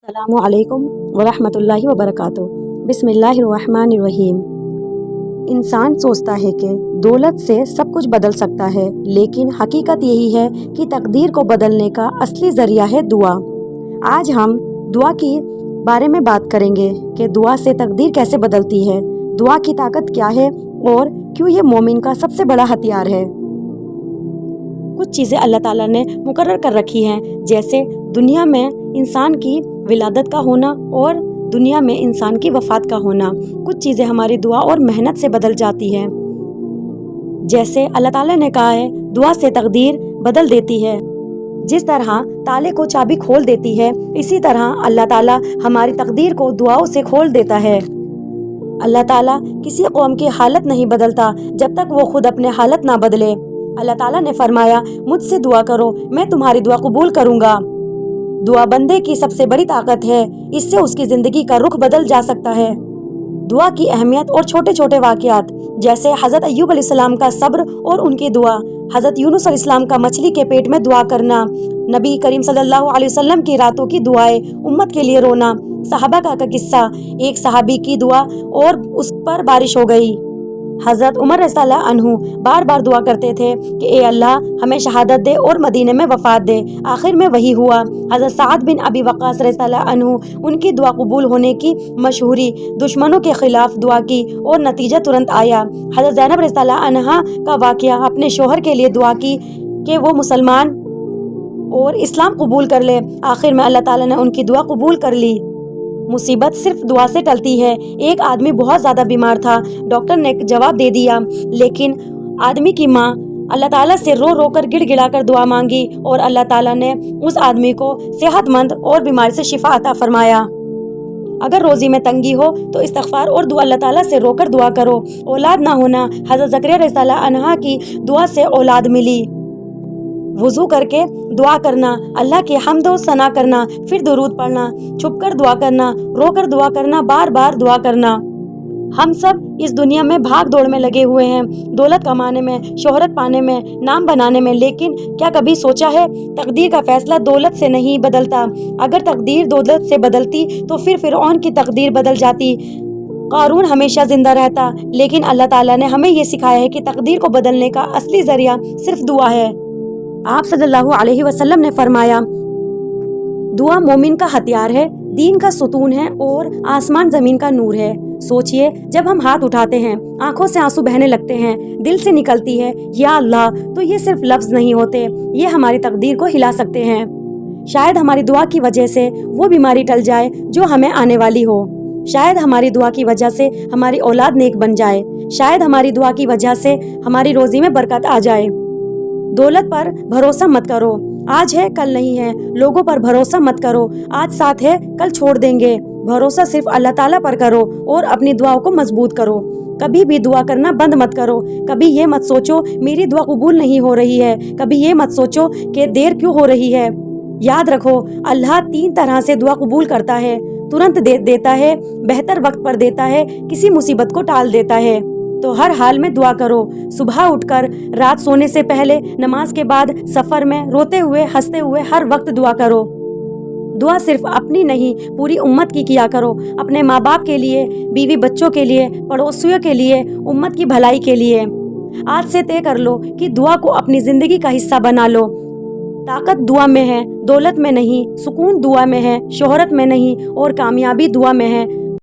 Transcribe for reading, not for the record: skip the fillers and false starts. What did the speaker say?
अस्सलामु अलैकुम वरहमतुल्लाहि वबरकातुहू। बिस्मिल्लाहिर्रहमानिर्रहीम। इंसान सोचता है कि दौलत से सब कुछ बदल सकता है, लेकिन हकीकत यही है कि तकदीर को बदलने का असली ज़रिया है दुआ। आज हम दुआ की बारे में बात करेंगे कि दुआ से तकदीर कैसे बदलती है, दुआ की ताकत क्या है और क्यों ये मोमिन का सबसे बड़ा हथियार है। कुछ चीज़ें अल्लाह ताला ने मुकर्रर कर रखी हैं, जैसे दुनिया में इंसान की विलादत का होना और दुनिया में इंसान की वफ़ात का होना। कुछ चीज़ें हमारी दुआ और मेहनत से बदल जाती हैं। जैसे अल्लाह ताला ने कहा है, दुआ से तकदीर बदल देती है। जिस तरह ताले को चाबी खोल देती है, इसी तरह अल्लाह ताला हमारी तकदीर को दुआओं से खोल देता है। अल्लाह ताला किसी कौम की हालत नहीं बदलता जब तक वो खुद अपने हालत ना बदले। अल्लाह ताला ने फरमाया, मुझसे दुआ करो, मैं तुम्हारी दुआ कबूल करूँगा। दुआ बंदे की सबसे बड़ी ताकत है, इससे उसकी ज़िंदगी का रुख बदल जा सकता है। दुआ की अहमियत और छोटे छोटे वाक़यात, जैसे हज़रत अय्यूब अलैहिस्सलाम का सब्र और उनकी दुआ, हज़रत यूनुस अलैहिस्सलाम का मछली के पेट में दुआ करना, नबी करीम सल्लल्लाहु अलैहि वसल्लम की रातों की दुआएं, उम्मत के लिए रोना, सहाबा का किस्सा, एक सहाबी की दुआ और उस पर बारिश हो गई। हज़रत उमर रज़ियल्लाहु अन्हु बार बार दुआ करते थे कि ए अल्लाह, हमें शहादत दे और मदीने में वफ़ात दे। आखिर में वही हुआ। हज़रत साद बिन अबी वक़ास रज़ियल्लाहु अन्हु, उनकी दुआ कबूल होने की मशहूरी, दुश्मनों के खिलाफ दुआ की और नतीजा तुरंत आया। हज़रत ज़ैनब रज़ियल्लाहु अन्हा का वाक़या, अपने शोहर के लिए दुआ की कि वो मुसलमान और इस्लाम कबूल कर ले। आखिर में अल्लाह ताला ने उनकी दुआ कबूल कर ली। मुसीबत सिर्फ दुआ से टलती है। एक आदमी बहुत ज़्यादा बीमार था, डॉक्टर ने जवाब दे दिया, लेकिन आदमी की माँ अल्लाह ताला से रो रो कर गिड़गिड़ा कर दुआ मांगी और अल्लाह ताला ने उस आदमी को सेहतमंद और बीमारी से शिफा अता फरमाया। अगर रोज़ी में तंगी हो तो इस्तिग़फ़ार और दुआ अल्लाह ताला से रोकर दुआ करो। औलाद ना होना, हज़रत ज़करिया रज़ियल्लाहु अन्हा की दुआ से औलाद मिली। वुज़ू करके दुआ करना, अल्लाह की हम्द और सना करना, फिर दुरूद पढ़ना, छुप कर दुआ करना, रो कर दुआ करना, बार बार दुआ करना। हम सब इस दुनिया में भाग दौड़ में लगे हुए हैं, दौलत कमाने में, शोहरत पाने में, नाम बनाने में, लेकिन क्या कभी सोचा है तकदीर का फैसला दौलत से नहीं बदलता। अगर तकदीर दौलत से बदलती तो फिर फ़िरऔन की तकदीर बदल जाती, क़ारून हमेशा जिंदा रहता। लेकिन अल्लाह ताला ने हमें ये सिखाया है कि तकदीर को बदलने का असली ज़रिया सिर्फ दुआ है। आप सल्लल्लाहु अलैहि वसल्लम ने फरमाया, दुआ मोमिन का हथियार है, दीन का सुतून है और आसमान ज़मीन का नूर है। सोचिए, जब हम हाथ उठाते हैं, आंखों से आंसू बहने लगते हैं, दिल से निकलती है या अल्लाह, तो ये सिर्फ लफ्ज़ नहीं होते, ये हमारी तकदीर को हिला सकते हैं। शायद हमारी दुआ की वजह से वो बीमारी टल जाए जो हमें आने वाली हो। शायद हमारी दुआ की वजह से हमारी औलाद नेक बन जाए। शायद हमारी दुआ की वजह से हमारी रोज़ी में बरकत आ जाए। दौलत पर भरोसा मत करो, आज है कल नहीं है। लोगों पर भरोसा मत करो, आज साथ है कल छोड़ देंगे। भरोसा सिर्फ अल्लाह ताला पर करो और अपनी दुआओं को मजबूत करो। कभी भी दुआ करना बंद मत करो। कभी ये मत सोचो मेरी दुआ कबूल नहीं हो रही है। कभी ये मत सोचो कि देर क्यों हो रही है। याद रखो, अल्लाह 3 तरह से दुआ कबूल करता है, तुरंत देता है, बेहतर वक्त पर देता है, किसी मुसीबत को टाल देता है। तो हर हाल में दुआ करो। सुबह उठकर, रात सोने से पहले, नमाज के बाद, सफ़र में, रोते हुए, हंसते हुए, हर वक्त दुआ करो। दुआ सिर्फ अपनी नहीं, पूरी उम्मत की किया करो। अपने माँ बाप के लिए, बीवी बच्चों के लिए, पड़ोसियों के लिए, उम्मत की भलाई के लिए। आज से तय कर लो कि दुआ को अपनी ज़िंदगी का हिस्सा बना लो। ताकत दुआ में है, दौलत में नहीं। सुकून दुआ में है, शोहरत में नहीं, और कामयाबी दुआ में है।